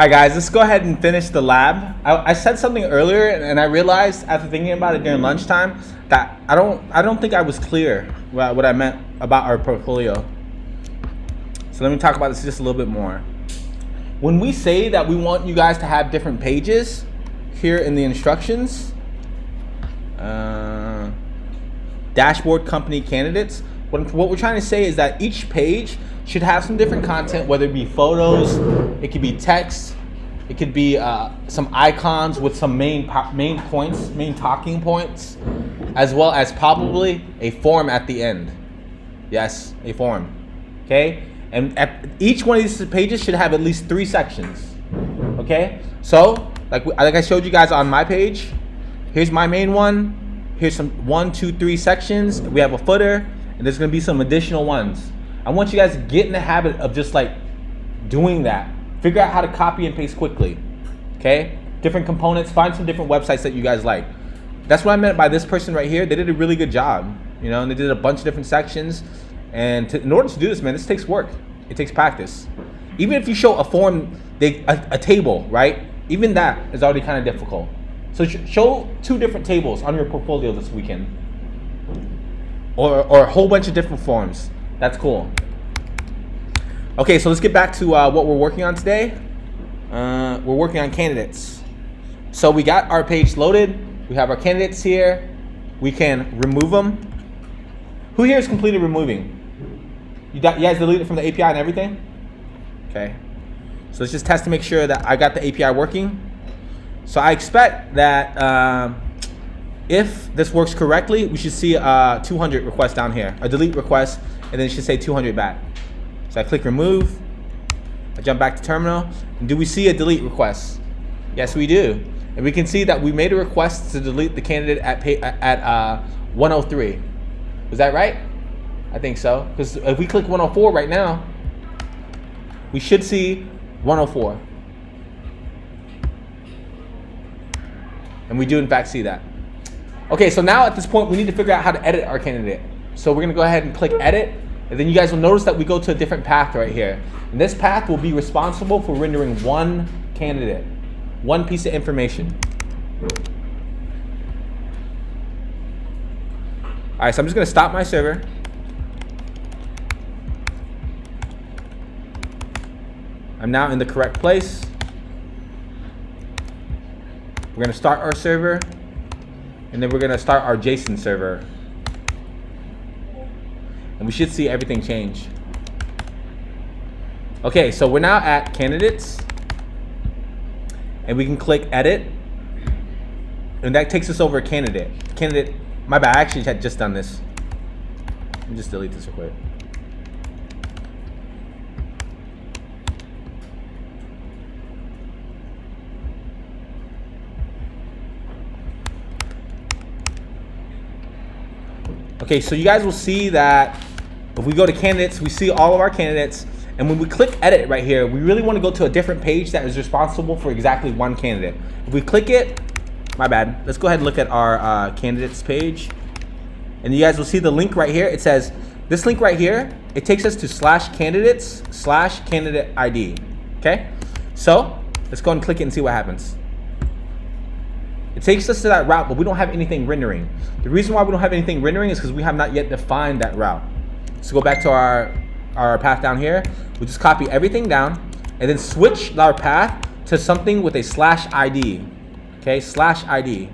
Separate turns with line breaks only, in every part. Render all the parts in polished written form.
right, guys, let's go ahead and finish the lab. I said something earlier, and I realized after thinking about it during lunchtime that I don't think I was clear what I meant about our portfolio. So let me talk about this just a little bit more. When we say that we want you guys to have different pages here in the instructions, dashboard company candidates, what we're trying to say is that each page should have some different content, whether it be photos, it could be text, it could be some icons with some main talking points, as well as probably a form at the end. Yes, a form. Okay? And each one of these pages should have at least 3 sections. Okay? So, like I showed you guys on my page, here's my main one. Here's some 1, 2, 3 sections. We have a footer, and there's gonna be some additional ones. I want you guys to get in the habit of just like doing that. Figure out how to copy and paste quickly. Okay? Different components. Find some different websites that you guys like. That's what I meant by this person right here. They did a really good job. You know, and they did a bunch of different sections. And in order to do this, man, this takes work. It takes practice. Even if you show a form, a table, right? Even that is already kind of difficult. So show 2 different tables on your portfolio this weekend. Or a whole bunch of different forms. That's cool. Okay, so let's get back to what we're working on today. We're working on candidates. So we got our page loaded. We have our candidates here. We can remove them. Who here is completed removing? You guys deleted from the API and everything? Okay. So let's just test to make sure that I got the API working. So I expect that if this works correctly, we should see a 200 request down here, a delete request, and then it should say 200 back. So I click remove, I jump back to terminal, and do we see a delete request? Yes, we do. And we can see that we made a request to delete the candidate at 103. Was that right? I think so. Because if we click 104 right now, we should see 104. And we do in fact see that. Okay, so now at this point, we need to figure out how to edit our candidate. So we're gonna go ahead and click edit, and then you guys will notice that we go to a different path right here. And this path will be responsible for rendering one candidate, one piece of information. All right, so I'm just gonna stop my server. I'm now in the correct place. We're gonna start our server, and then we're gonna start our JSON server. And we should see everything change. Okay, so we're now at candidates, and we can click edit, and that takes us over a candidate. My bad, I actually had just done this. Let me just delete this real quick. Okay, so you guys will see that if we go to candidates, we see all of our candidates. And when we click edit right here, we really want to go to a different page that is responsible for exactly one candidate. If we click it, my bad, let's go ahead and look at our candidates page. And you guys will see the link right here. It says, this link right here, it takes us to /candidates/candidate ID. Okay? So let's go and click it and see what happens. It takes us to that route, but we don't have anything rendering. The reason why we don't have anything rendering is because we have not yet defined that route. So go back to our path down here. We'll just copy everything down and then switch our path to something with a /ID. Okay, /ID.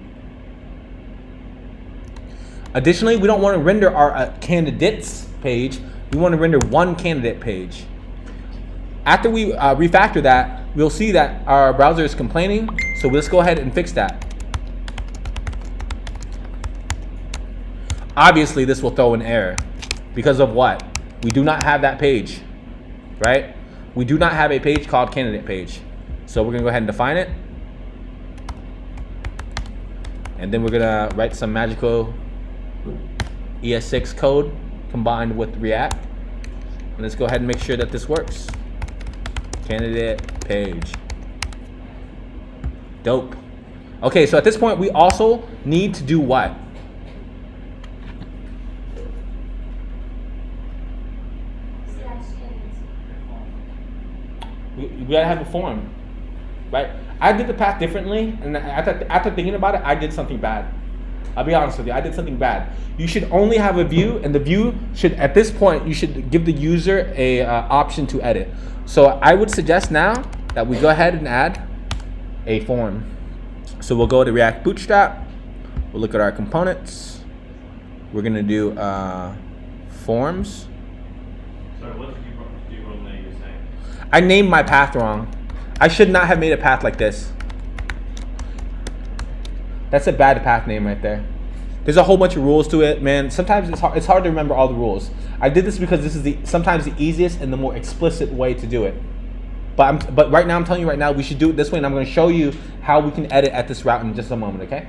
Additionally, we don't want to render our candidates page. We want to render one candidate page. After we refactor that, we'll see that our browser is complaining. So let's go ahead and fix that. Obviously, this will throw an error because of what? We do not have that page, right? We do not have a page called candidate page. So we're gonna go ahead and define it. And then we're gonna write some magical ES6 code combined with React. And let's go ahead and make sure that this works. Candidate page. Dope. Okay, so at this point, we also need to do what? We gotta have a form. right? I did the path differently, and after thinking about it, I did something bad. I'll be honest with you, I did something bad. You should only have a view, and the view should, at this point, you should give the user a option to edit. So I would suggest now that we go ahead and add a form. So we'll go to React Bootstrap, we'll look at our components, we're gonna do forms.
Sorry, what did you wrong there you were saying?
I named my path wrong. I should not have made a path like this. That's a bad path name right there. There's a whole bunch of rules to it, man. Sometimes it's hard to remember all the rules. I did this because this is sometimes the easiest and the more explicit way to do it. But right now, I'm telling you right now, we should do it this way, and I'm going to show you how we can edit at this route in just a moment, okay?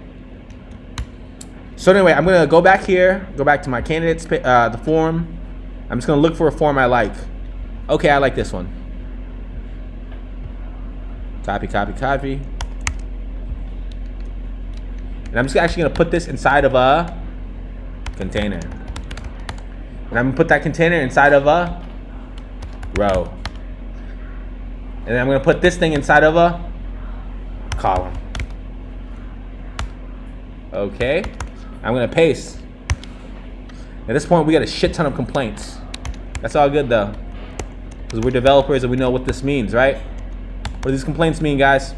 So anyway, I'm going to go back here, go back to my candidates, the form. I'm just going to look for a form I like. Okay, I like this one. Copy, copy, copy. And I'm just actually going to put this inside of a container. And I'm going to put that container inside of a row. And then I'm going to put this thing inside of a column. Okay. I'm going to paste. At this point, we got a shit ton of complaints. That's all good, though. Because we're developers and we know what this means, right? What do these complaints mean, guys?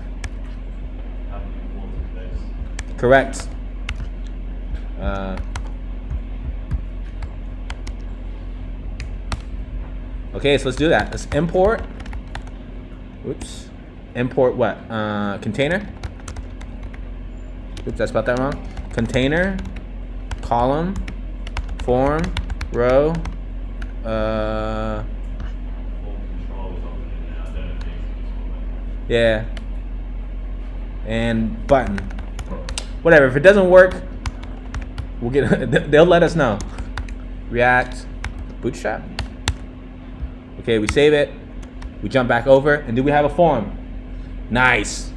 Correct. Okay, so let's do that. Let's import. Oops. Import what? Container. Oops, I spelled that wrong. Container, column, form, row. Yeah. And button. Whatever. If it doesn't work, we'll get. They'll let us know. React, Bootstrap. Okay, we save it. We jump back over, and do we have a form? Nice.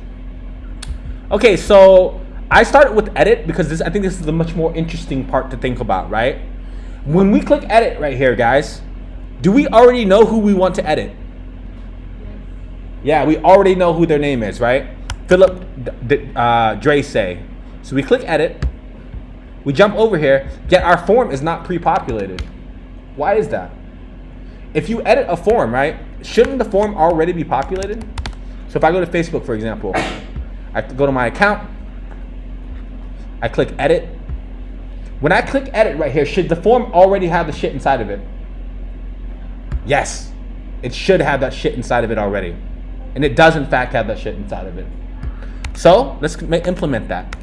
Okay, so I started with edit because I think this is the much more interesting part to think about, right? When we click edit right here, guys, do we already know who we want to edit? Yeah, we already know who their name is, right? Philip Drace. So we click edit. We jump over here, yet our form is not pre-populated. Why is that? If you edit a form, right, shouldn't the form already be populated? So if I go to Facebook, for example, I go to my account, I click edit. When I click edit right here, should the form already have the shit inside of it? Yes, it should have that shit inside of it already. And it does in fact have that shit inside of it. So let's implement that.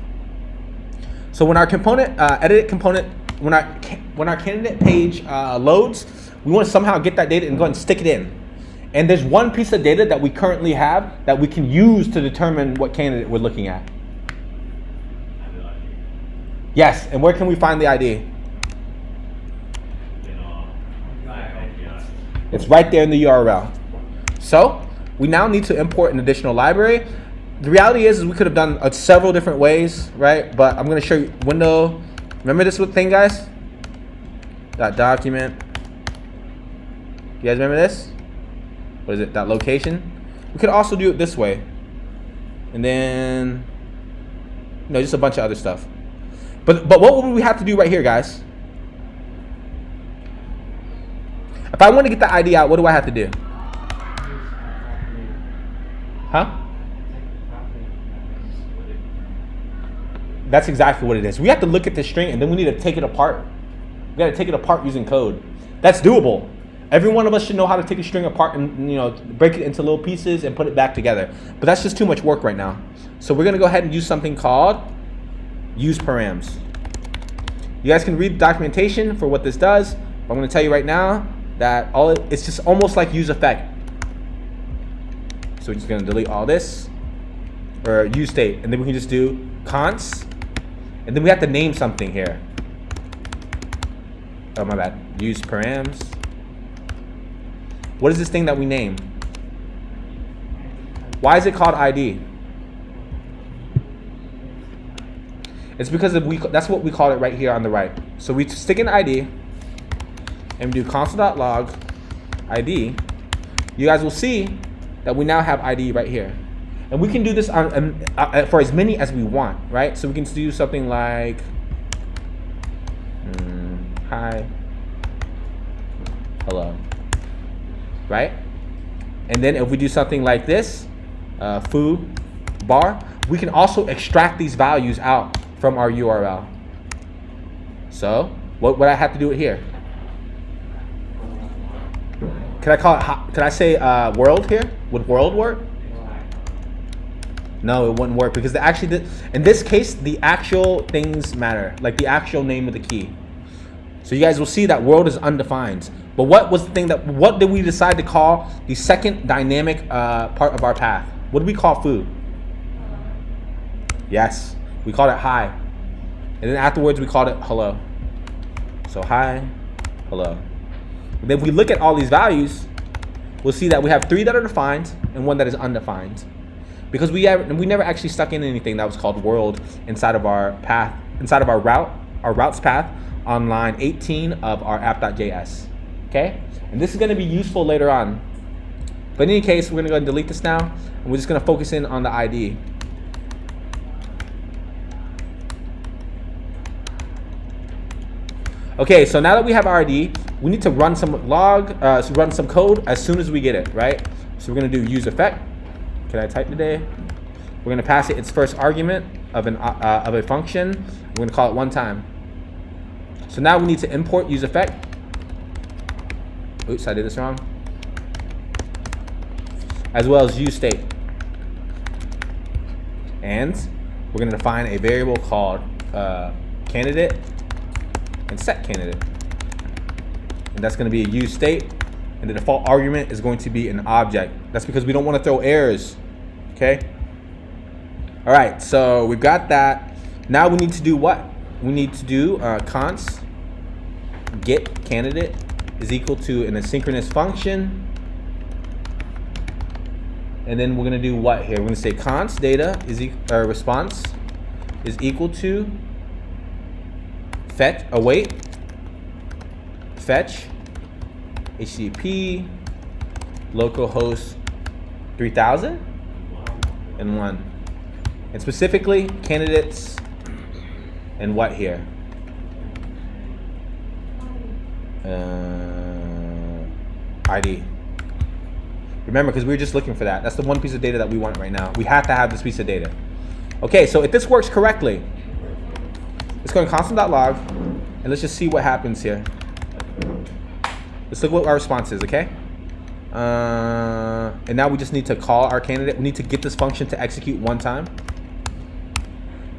So when our component, edit component, when our candidate page loads, we want to somehow get that data and go ahead and stick it in. And there's one piece of data that we currently have that we can use to determine what candidate we're looking at. Yes, and where can we find the ID? It's right there in the URL. So we now need to import an additional library. The reality is we could have done several different ways, right? But I'm going to show you window. Remember this thing, guys? .document. You guys remember this? What is it? .location. We could also do it this way. And then, just a bunch of other stuff. But what would we have to do right here, guys? If I want to get the ID out, what do I have to do? Huh? That's exactly what it is. We have to look at the string and then we need to take it apart. We got to take it apart using code. That's doable. Every one of us should know how to take a string apart and break it into little pieces and put it back together. But that's just too much work right now. So we're going to go ahead and use something called use params. You guys can read the documentation for what this does. But I'm going to tell you right now that it's just almost like use effect. So we're just going to delete all this, or use state, and then we can just do const, and then we have to name something here. Oh, my bad. Use params. What is this thing that we name? Why is it called ID? It's because that's what we call it right here on the right. So we stick in ID, and we do console.log ID. You guys will see that we now have ID right here. And we can do this on for as many as we want, right? So we can do something like hi, hello, right? And then if we do something like this, foo bar, we can also extract these values out from our URL. So what would I have to do it here? Can I call it? Can I say world here? Would world work? No, it wouldn't work because in this case, the actual things matter, like the actual name of the key. So you guys will see that world is undefined. But what was the thing what did we decide to call the second dynamic part of our path? What did we call foo? Yes, we called it hi. And then afterwards we called it hello. So hi, hello. And then if we look at all these values, we'll see that we have 3 that are defined and 1 that is undefined. Because we never actually stuck in anything that was called world inside of our path, inside of our routes path on line 18 of our app.js. Okay? And this is going to be useful later on. But in any case, we're going to go ahead and delete this now, and we're just going to focus in on the ID. Okay, so now that we have our ID, we need to run some run some code as soon as we get it, right? So we're going to do use effect. Can I type today? We're going to pass it its first argument of a function. We're going to call it one time. So now we need to import use effect. Oops, I did this wrong. As well as use state. And we're going to define a variable called candidate and set candidate. And that's going to be a use state. And the default argument is going to be an object. That's because we don't want to throw errors. Okay? All right, so we've got that. Now we need to do what? We need to do const get candidate is equal to an asynchronous function. And then we're going to do what here? We're going to say const data is response is equal to fetch await fetch HTTP localhost 3001. And specifically candidates and what here? ID. Remember, because we were just looking for that. That's the one piece of data that we want right now. We have to have this piece of data. Okay, so if this works correctly, let's go in constant.log and let's just see what happens here. Let's look what our response is, okay? And now we just need to call our candidate. We need to get this function to execute one time.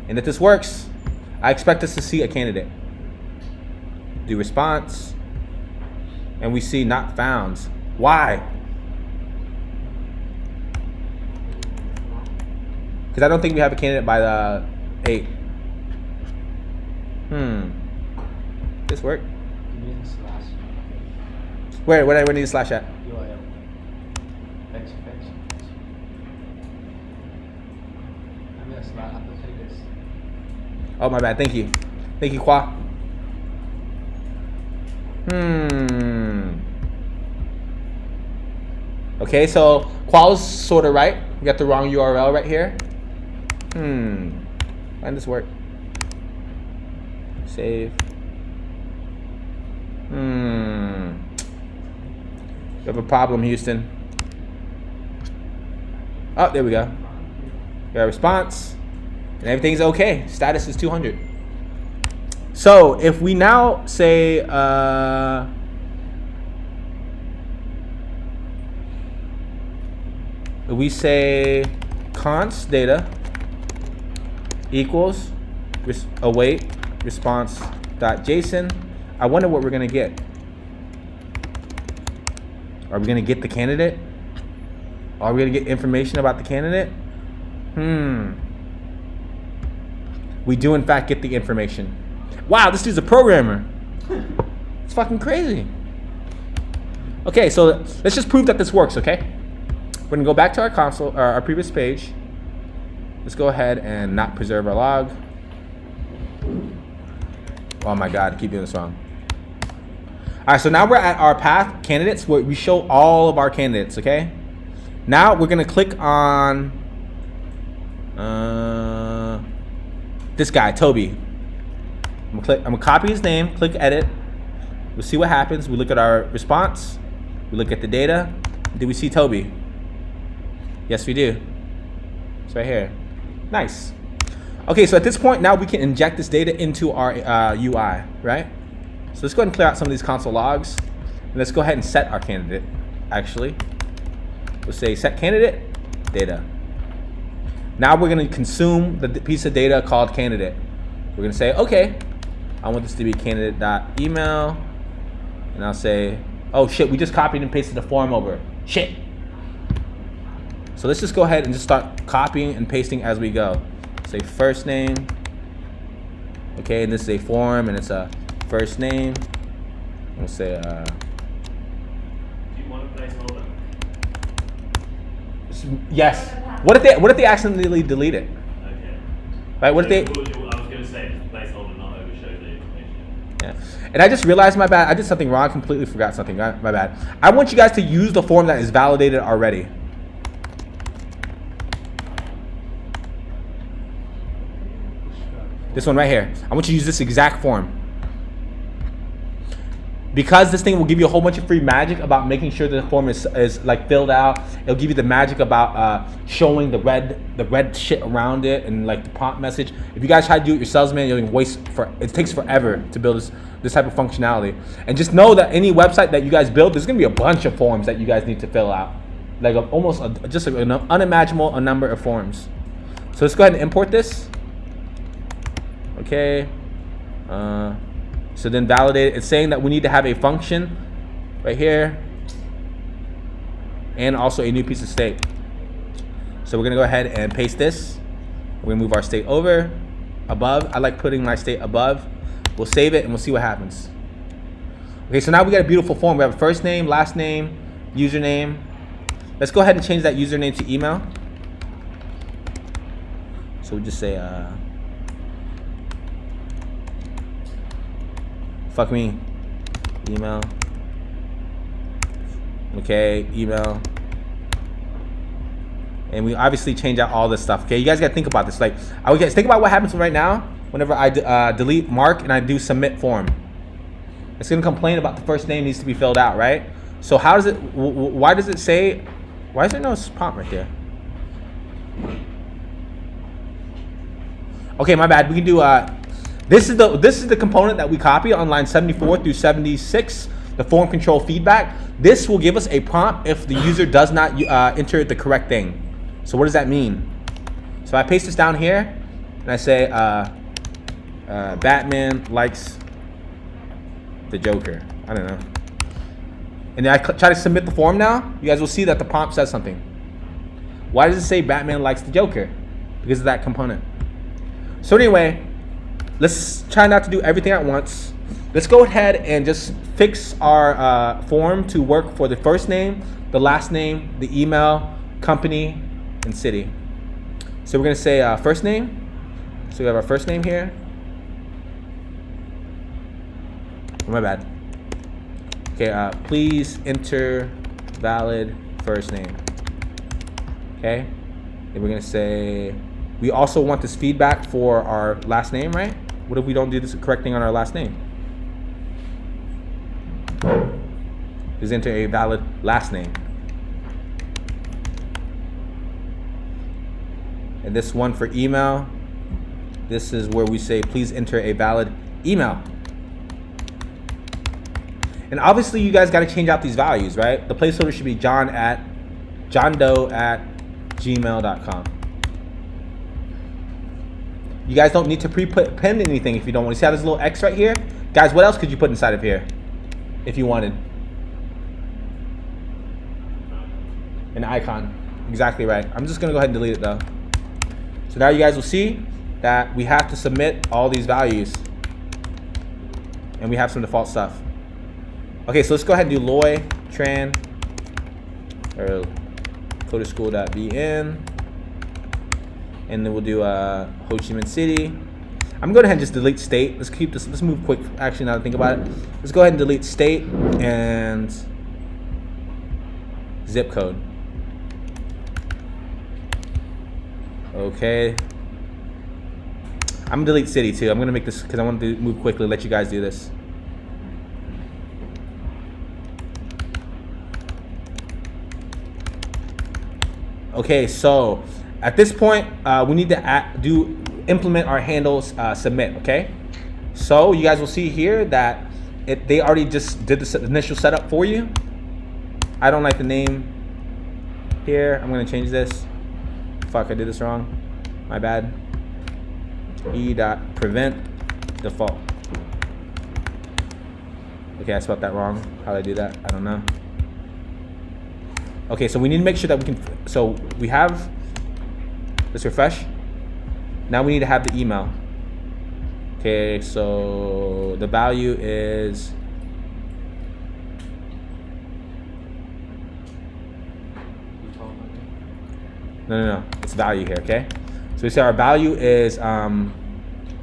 And if this works, I expect us to see a candidate. Do response. And we see not found. Why? Because I don't think we have a candidate by the 8. This work? Where do I need a slash at?
URL. Fetch. I'm gonna slide after this.
Oh, my bad. Thank you. Thank you, Kwa. Okay, so Kwa was sort of right. We got the wrong URL right here. Find this work. Save. You have a problem, Houston. Oh, there we go. We got a response. And everything's okay. Status is 200. So if we now say we say const data equals await response.json, I wonder what we're gonna get. Are we gonna get the candidate? Are we gonna get information about the candidate? We do in fact get the information. Wow, this dude's a programmer. It's fucking crazy. Okay, so let's just prove that this works, okay? We're gonna go back to our console, or our previous page. Let's go ahead and not preserve our log. Oh my God, I keep doing this wrong. All right, so now we're at our path candidates where we show all of our candidates, okay? Now we're gonna click on This guy, Toby. I'm gonna copy his name, click edit. We'll see what happens. We look at our response. We look at the data. Do we see Toby? Yes, we do. It's right here. Nice. Okay, so at this point now we can inject this data into our UI, right? So let's go ahead and clear out some of these console logs. And let's go ahead and set our candidate, actually. We'll say set candidate, data. Now we're gonna consume the piece of data called candidate. We're gonna say, okay, I want this to be candidate.email. And I'll say, oh shit, we just copied and pasted the form over. Shit. So let's just go ahead and just start copying and pasting as we go. Say first name. Okay, and this is a form and it's a first name. We'll say,
Do you want a placeholder?
yes. What if they accidentally delete it?
Okay.
Right, what if they...
I was going to say, does the placeholder not overshow the information?
Yeah. And I just realized, my bad, I did something wrong, completely forgot something, my bad. I want you guys to use the form that is validated already. This one right here. I want you to use this exact form. Because this thing will give you a whole bunch of free magic about making sure the form is like filled out. It'll give you the magic about showing the red shit around it and like the prompt message. If you guys try to do it yourselves, man, you'll it takes forever to build this type of functionality. And just know that any website that you guys build, there's gonna be a bunch of forms that you guys need to fill out. Like just an unimaginable number of forms. So let's go ahead and import this. Okay. So then validate it. It's saying that we need to have a function right here and also a new piece of state. So we're gonna go ahead and paste this. We're gonna move our state over, above. I like putting my state above. We'll save it and we'll see what happens. Okay, so now we got a beautiful form. We have a first name, last name, username. Let's go ahead and change that username to email. So we just say, fuck me, email. Okay, email. And we obviously change out all this stuff. Okay, you guys gotta think about this. Like, I would guys think about what happens right now whenever I delete Mark and I do submit form. It's gonna complain about the first name needs to be filled out, right? So how does it? Why does it say? Why is there no prompt right there? Okay, my bad. We can do this is the component that we copy on line 74 through 76, the form control feedback. This will give us a prompt if the user does not enter the correct thing. So what does that mean? So I paste this down here and I say Batman likes the Joker. I don't know. And then I try to submit the form now. You guys will see that the prompt says something. Why does it say Batman likes the Joker? Because of that component. So anyway, let's try not to do everything at once. Let's go ahead and just fix our form to work for the first name, the last name, the email, company, and city. So we're gonna say first name. So we have our first name here. Oh, my bad. Okay, please enter valid first name. Okay, and we're gonna say, we also want this feedback for our last name, right? What if we don't do this correct thing on our last name? Please enter a valid last name. And this one for email, this is where we say, please enter a valid email. And obviously you guys got to change out these values, right? The placeholder should be johndoe@gmail.com. You guys don't need to pre-append anything if you don't want to. See how there's a little X right here? Guys, what else could you put inside of here if you wanted? An icon. Exactly right. I'm just going to go ahead and delete it though. So now you guys will see that we have to submit all these values. And we have some default stuff. Okay, so let's go ahead and do Loy, Tran, or coderschool.vn. And then we'll do Ho Chi Minh City. I'm going to go ahead and just delete state. Let's keep this. Let's move quick. Actually, now that I think about it, let's go ahead and delete state and zip code. Okay. I'm gonna delete city too. I'm gonna make this because I want to move quickly. Let you guys do this. Okay, so at this point, we need to implement our handles submit. Okay, so you guys will see here that they already just did the initial setup for you. I don't like the name here. I'm gonna change this. Fuck, I did this wrong. My bad. E.prevent default. Okay, I spelled that wrong. How did I do that? I don't know. Okay, so we need to make sure that we can, so we have, let's refresh. Now we need to have the email. Okay, so the value is, no, it's value here, okay? So we say our value is,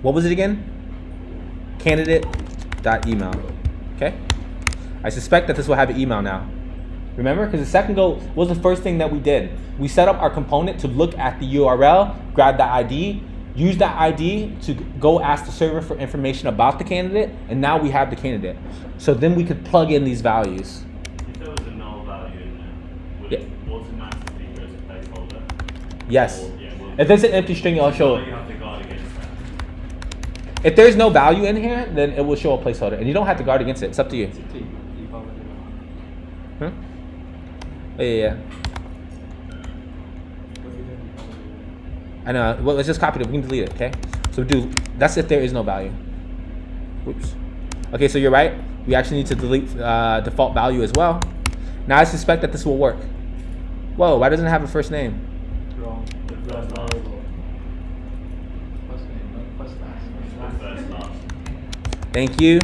what was it again? Candidate.email, okay? I suspect that this will have an email now. Remember, because a second ago was the first thing that we did. We set up our component to look at the URL, grab the ID, use that ID to go ask the server for information about the candidate, and now we have the candidate. So then we could plug in these values.
If there was a null value in there, would it automatically go to placeholder?
Yes.
Or, yeah,
If there's an empty string, it'll show.
you have to guard against that.
If there's no value in here, then it will show a placeholder, and you don't have to guard against it. It's up to you. Huh? Oh, yeah. I know. Well, let's just copy it. We can delete it, okay? So that's if there is no value. Oops. Okay, so you're right. We actually need to delete default value as well. Now I suspect that this will work. Whoa, why doesn't it have a first name?
Wrong.
First last.
First name, not first last.
First last.
Thank you.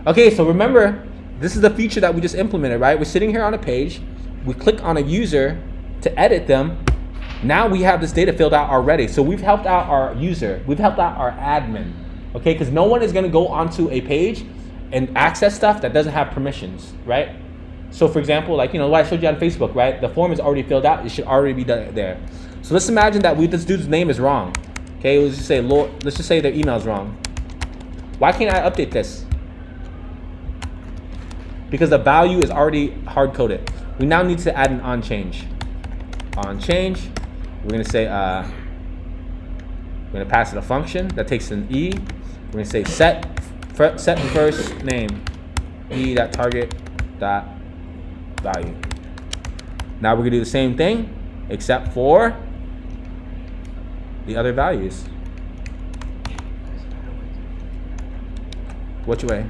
Okay, so remember, this is the feature that we just implemented, right? We're sitting here on a page. We click on a user to edit them. Now we have this data filled out already. So we've helped out our user. We've helped out our admin, okay? Because no one is going to go onto a page and access stuff that doesn't have permissions, right? So for example, like, you know, what I showed you on Facebook, right? The form is already filled out. It should already be done there. So let's imagine that this dude's name is wrong. Okay, let's just say their email is wrong. Why can't I update this? Because the value is already hard-coded. We now need to add an on-change. On-change, we're gonna say, we're gonna pass it a function that takes an E. We're gonna say set first name, e.target.value. Now we're gonna do the same thing, except for the other values. Which way?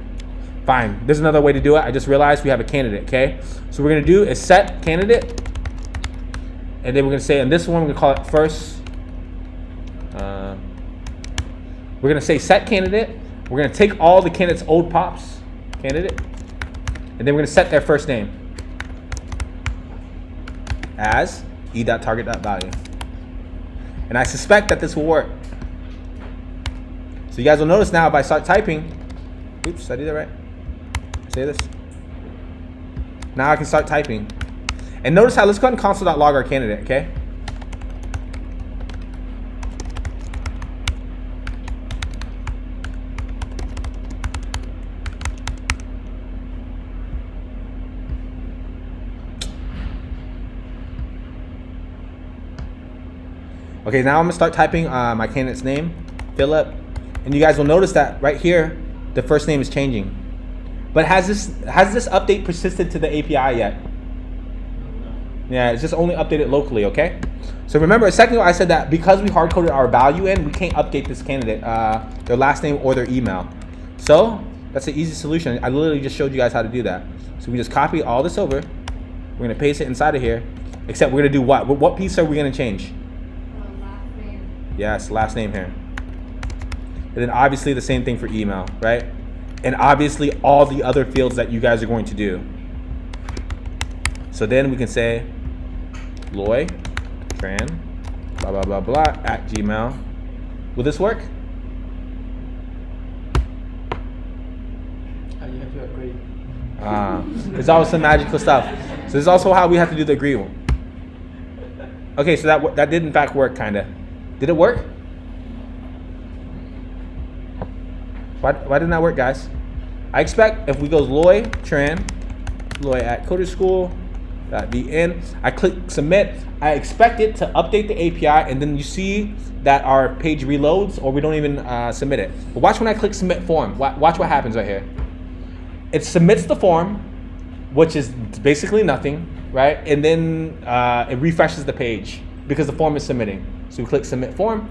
Fine, there's another way to do it. I just realized we have a candidate, okay? So what we're gonna do is set candidate, and then we're gonna say, in this one, we're gonna call it first. We're gonna say set candidate. We're gonna take all the candidate's old pops, candidate, and then we're gonna set their first name as e.target.value. And I suspect that this will work. So you guys will notice now if I start typing, oops, did I do that right? Say this. Now I can start typing. And notice how, let's go ahead and console.log our candidate, okay? Okay, now I'm gonna start typing my candidate's name, Philip, and you guys will notice that right here, the first name is changing. But has this update persisted to the API yet? Yeah, it's just only updated locally, okay? So remember, a second ago I said that because we hard-coded our value in, we can't update this candidate, their last name or their email. So that's an easy solution. I literally just showed you guys how to do that. So we just copy all this over. We're gonna paste it inside of here, except we're gonna do what? What piece are we gonna change?
Last name.
Yes, last name here. And then obviously the same thing for email, right? And obviously all the other fields that you guys are going to do. So then we can say Loy Tran blah blah blah blah at Gmail. Will this work?
You have to agree.
There's always some magical stuff. So this is also how we have to do the agree one. Okay, so that did in fact work, kinda. Did it work? Why didn't that work, guys? I expect if we go Loy at coderschool.vn, I click submit, I expect it to update the API, and then you see that our page reloads, or we don't even submit it. But watch when I click submit form. Watch what happens right here. It submits the form, which is basically nothing, right? And then it refreshes the page because the form is submitting. So we click submit form,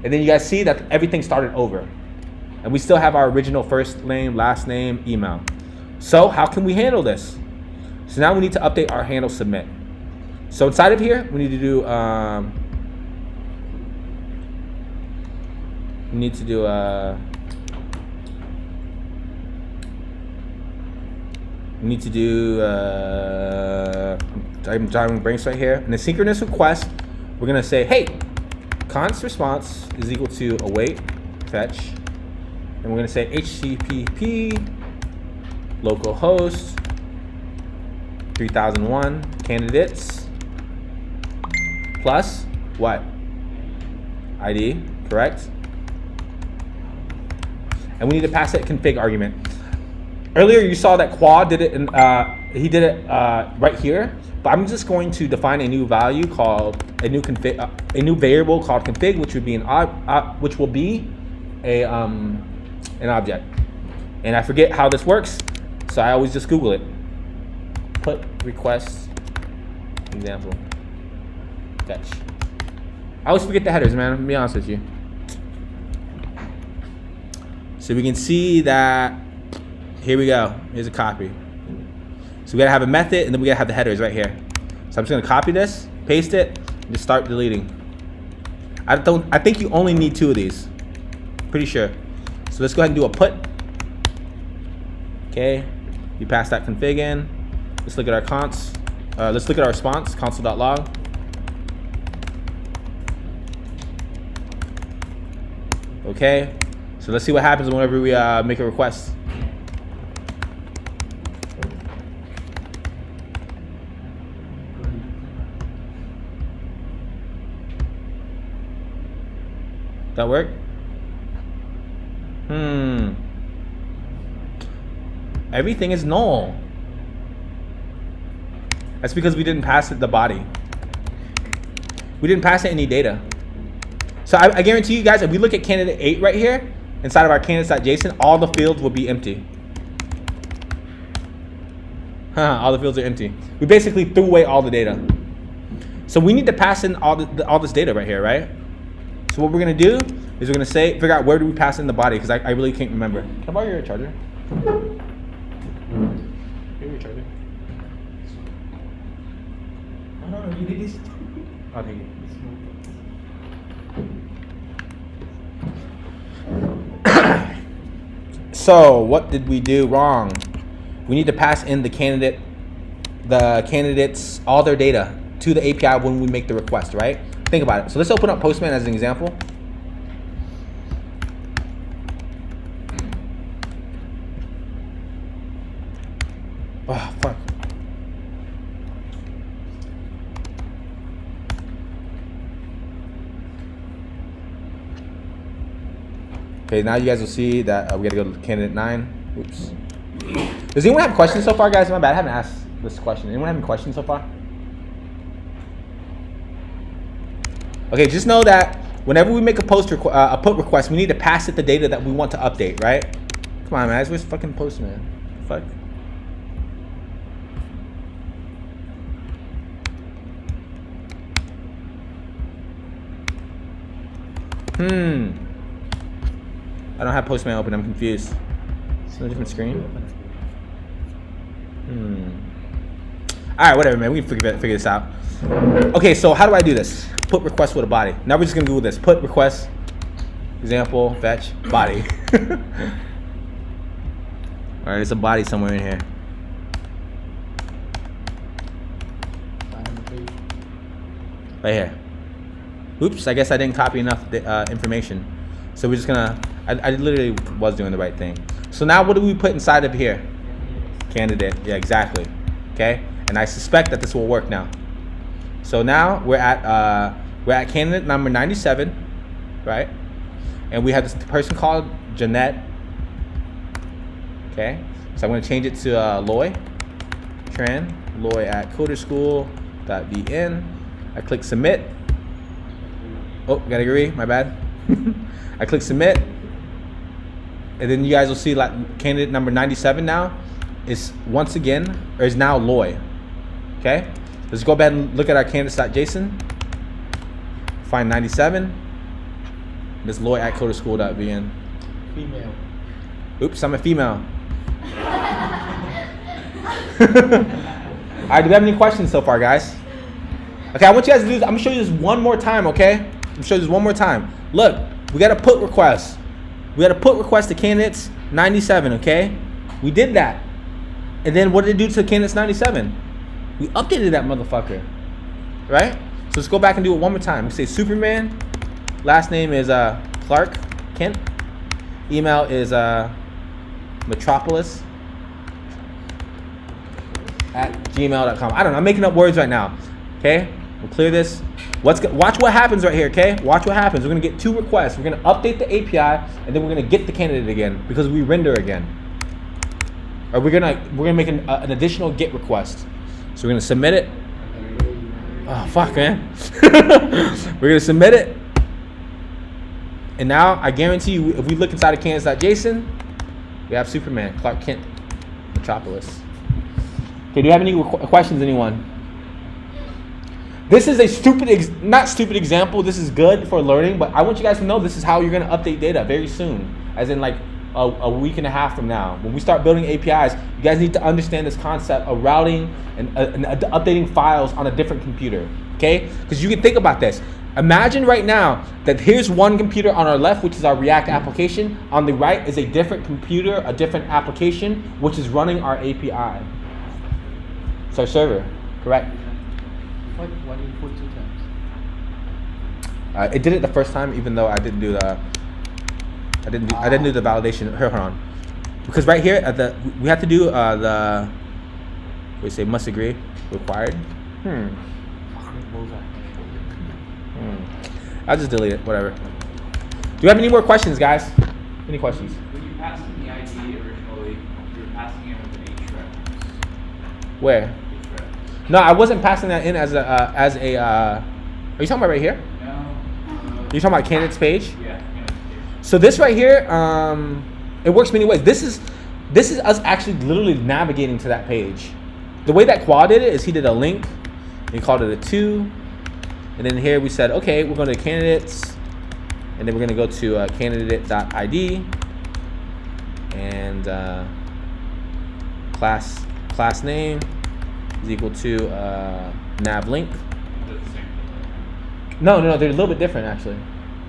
and then you guys see that everything started over. And we still have our original first name, last name, email. So how can we handle this? So now we need to update our handle submit. So inside of here, we need to do I'm driving brinks right here. In a synchronous request, we're gonna say, hey, const response is equal to await fetch. And we're gonna say HTTP localhost 3001 candidates plus what? ID, correct? And we need to pass that config argument. Earlier you saw that Quad did it, he did it right here. But I'm just going to define a new value called a new variable called config, which would be an object. And I forget how this works, so I always just Google it. Put request example fetch. I always forget the headers, man. I'm gonna be honest with you. So we can see that. Here we go. Here's a copy. So we gotta have a method, and then we gotta have the headers right here. So I'm just gonna copy this, paste it, and just start deleting. I think you only need 2 of these. Pretty sure. So let's go ahead and do a put. Okay. You pass that config in. Let's look at our const. Let's look at our response, console.log. Okay. So let's see what happens whenever we make a request. That work? Everything is null. That's because we didn't pass it the body. We didn't pass it any data. So I guarantee you guys, if we look at candidate 8 right here, inside of our candidates.json, all the fields will be empty. All the fields are empty. We basically threw away all the data. So we need to pass in all this data right here, right? So what we're gonna do is we're gonna figure out where do we pass in the body, because I really can't remember. Can I borrow your charger? Here, your charger.
No, you did this.
I'll take it. So what did we do wrong? We need to pass in the candidates, all their data to the API when we make the request, right? Think about it. So let's open up Postman as an example. Oh, fuck. Okay, now you guys will see that we gotta go to candidate 9. Oops. Does anyone have questions so far, guys? My bad, I haven't asked this question. Anyone have any questions so far? Okay, just know that whenever we make a put request, we need to pass it the data that we want to update, right? Come on, man. Where's fucking Postman? Fuck. I don't have Postman open. I'm confused. It's on a different screen. All right, whatever, man. We can figure this out. Okay, so how do I do this? Put request with a body. Now we're just gonna Google this. Put request, example, fetch, body. All right, there's a body somewhere in here. Right here. Oops, I guess I didn't copy enough information. So we're just gonna, I literally was doing the right thing. So now what do we put inside of here? Candidate, yeah, exactly. Okay, and I suspect that this will work now. So now we're at candidate number 97, right? And we have this person called Jeanette. Okay, so I'm gonna change it to Loy at coderschool.vn. I click submit. Oh, gotta agree, my bad. I click submit, and then you guys will see like candidate number 97 now is now Loy. Okay, let's go ahead and look at our candidates.json. Find 97. This Loy at coderschool.vn.
Female.
Oops, I'm a female. Alright, do we have any questions so far, guys? Okay, I want you guys to do this. I'm gonna show you this one more time, okay? I'm gonna show you this one more time. Look, we got a put request. We got a put request to candidates 97, okay? We did that. And then what did it do to candidates 97? We updated that motherfucker. Right? So let's go back and do it one more time. We say Superman. Last name is Clark Kent. Email is metropolis at gmail.com. I don't know. I'm making up words right now. Okay? We'll clear this. Watch what happens right here, okay? Watch what happens. We're going to get 2 requests. We're going to update the API, and then we're going to get the candidate again because we render again. Or we're gonna make an additional GET request. So we're going to submit it. Oh, fuck, man. We're going to submit it. And now, I guarantee you, if we look inside of candidates.json, we have Superman, Clark Kent, Metropolis. Okay, do you have any questions, anyone? This is a not stupid example. This is good for learning, but I want you guys to know this is how you're going to update data very soon, as in like a week and a half from now. When we start building APIs, you guys need to understand this concept of routing and updating files on a different computer, okay? Because you can think about this. Imagine right now that here's one computer on our left, which is our React application. On the right is a different computer, a different application, which is running our API. It's our server, correct?
Why do you put 2 times?
It did it the first time, even though I didn't do the I didn't do the validation. Hold on, because right here at we have to do the we say must agree required. I'll just delete it. Whatever. Do you have any more questions, guys? Any questions?
When you passed in the ID originally, you were passing it with an href.
Where?
Href.
No, I wasn't passing that in as a. Are you talking about right here?
No.
You're talking about candidates page?
Yeah.
So this right here, it works many ways. This is us actually literally navigating to that page. The way that Quad did it is he did a link, he called it a to, and then here we said, okay, we're going to candidates, and then we're going to go to candidate.id, and class name is equal to nav link. No, they're a little bit different actually.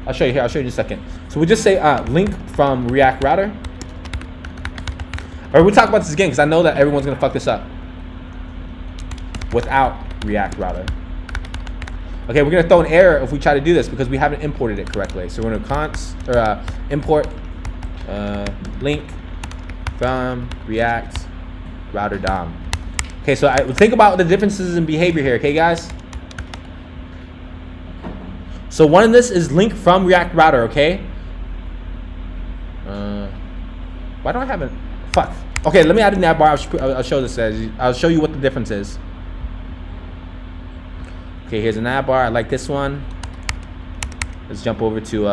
I'll show you here. I'll show you in a second. So we just say link from React Router. Or we'll talk about this again because I know that everyone's gonna fuck this up without React Router. Okay, we're gonna throw an error if we try to do this because we haven't imported it correctly. So we're gonna import link from React Router DOM. Okay, so think about the differences in behavior here. Okay, guys. So one of this is link from React Router, okay? Why don't I have it? Fuck. Okay, let me add a nav bar. I'll show this. I'll show you what the difference is. Okay, here's a nav bar. I like this one. Let's jump over to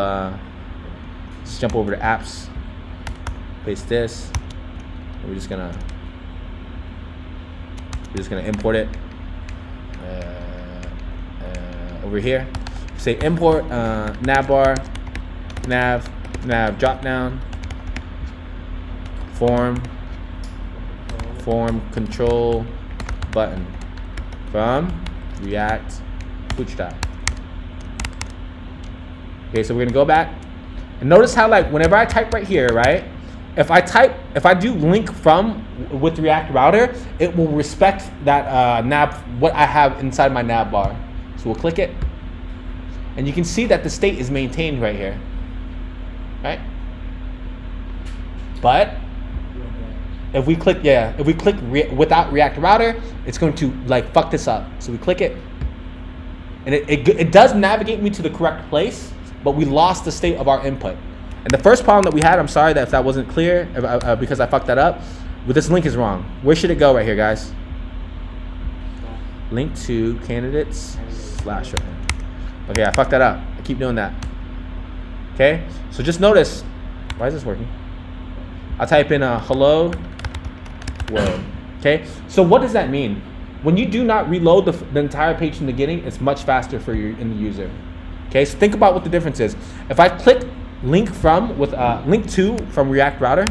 apps. Paste this. And we're just gonna import it over here. Say import navbar nav drop down form control button from React Bootstrap. Okay, so we're gonna go back and notice how like whenever I type right here, right? If I do link from with React Router, it will respect that nav what I have inside my nav bar. So we'll click it. And you can see that the state is maintained right here, right? But if we click without React Router, it's going to like fuck this up. So we click it, and it does navigate me to the correct place, but we lost the state of our input. And the first problem that we had, I'm sorry that if that wasn't clear, because I fucked that up, but this link is wrong. Where should it go right here, guys? Link to candidates / right here. Okay, I fucked that up. I keep doing that. Okay, so just notice, why is this working? I'll type in hello world. Okay, so what does that mean? When you do not reload the entire page from the beginning, it's much faster for you in the user. Okay, so think about what the difference is. If I click link from with link to from React Router,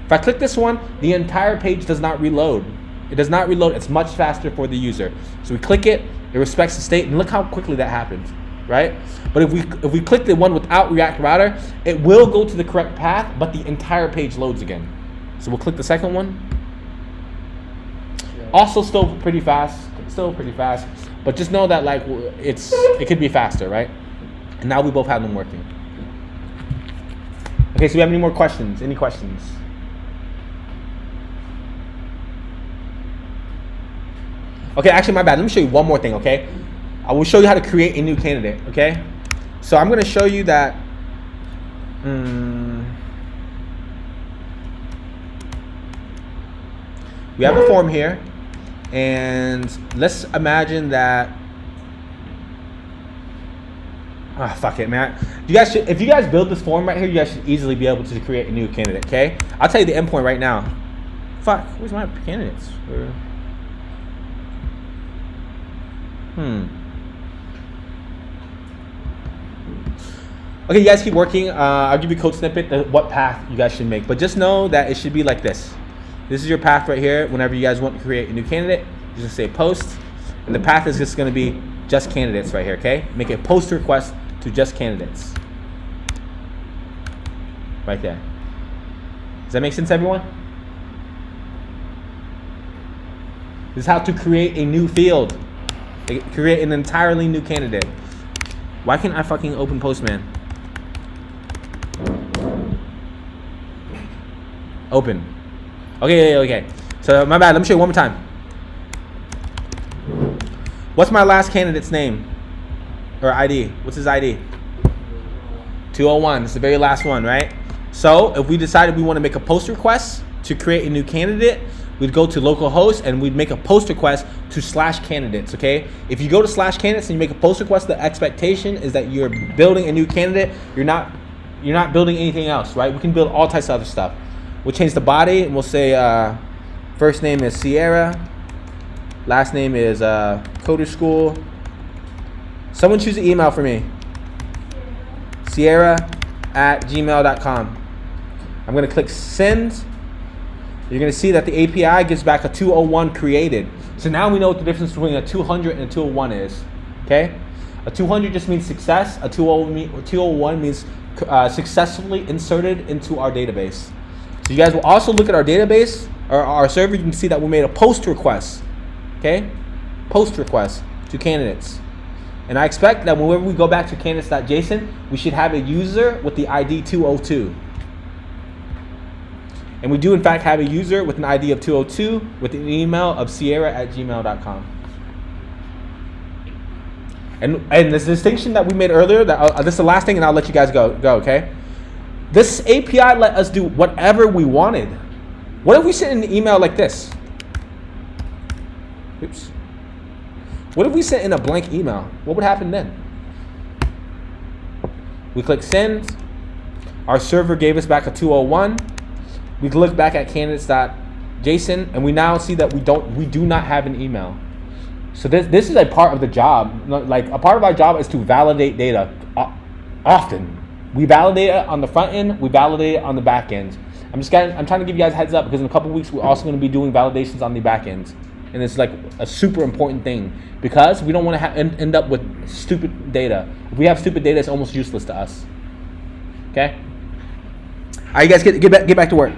if I click this one, the entire page does not reload. It does not reload. It's much faster for the user. So we click it, it respects the state, and look how quickly that happens, right? But if we click the one without React Router, it will go to the correct path, but the entire page loads again. So we'll click the second one. Also still pretty fast, but just know that like it could be faster, right? And now we both have them working. Okay, so we have any more questions? Any questions? Okay, actually my bad. Let me show you one more thing, okay? I will show you how to create a new candidate, okay? So I'm gonna show you that we have a form here, and let's imagine that fuck it, man. You guys should, if you guys build this form right here, you guys should easily be able to create a new candidate, okay? I'll tell you the endpoint right now. Fuck, where's my candidates? Okay, you guys keep working. I'll give you a code snippet, what path you guys should make. But just know that it should be like this. This is your path right here. Whenever you guys want to create a new candidate, you just say post. And the path is just going to be just candidates right here, okay? Make a post request to just candidates. Right there. Does that make sense, everyone? This is how to create a new field. Create an entirely new candidate. Why can't I fucking open Postman? Open. Okay. So my bad. Let me show you one more time. What's my last candidate's name or ID? What's his ID? 201. It's the very last one, right? So if we decided we want to make a post request to create a new candidate, we'd go to localhost and we'd make a post request to /candidates, okay? If you go to /candidates and you make a post request, the expectation is that you're building a new candidate. You're not building anything else, right? We can build all types of other stuff. We'll change the body and we'll say first name is Sierra, last name is Coder School. Someone choose an email for me. Sierra@gmail.com. I'm gonna click send. You're gonna see that the API gives back a 201 created. So now we know what the difference between a 200 and a 201 is, okay? A 200 just means success. A 201 means successfully inserted into our database. So you guys will also look at our database or our server. You can see that we made a post request, okay? Post request to candidates. And I expect that whenever we go back to candidates.json, we should have a user with the ID 202. And we do in fact have a user with an ID of 202 with an email of sierra@gmail.com. And this distinction that we made earlier, this is the last thing and I'll let you guys go, okay? This API let us do whatever we wanted. What if we sent an email like this? Oops. What if we sent in a blank email? What would happen then? We click send. Our server gave us back a 201. We look back at candidates.json and we now see that we do not have an email. So this is a part of the job. Like a part of our job is to validate data often. We validate it on the front end, we validate it on the back end. I'm trying to give you guys a heads up because in a couple of weeks we're also going to be doing validations on the back end. And it's like a super important thing because we don't want to end up with stupid data. If we have stupid data, it's almost useless to us. Okay? All right, you guys get back to work.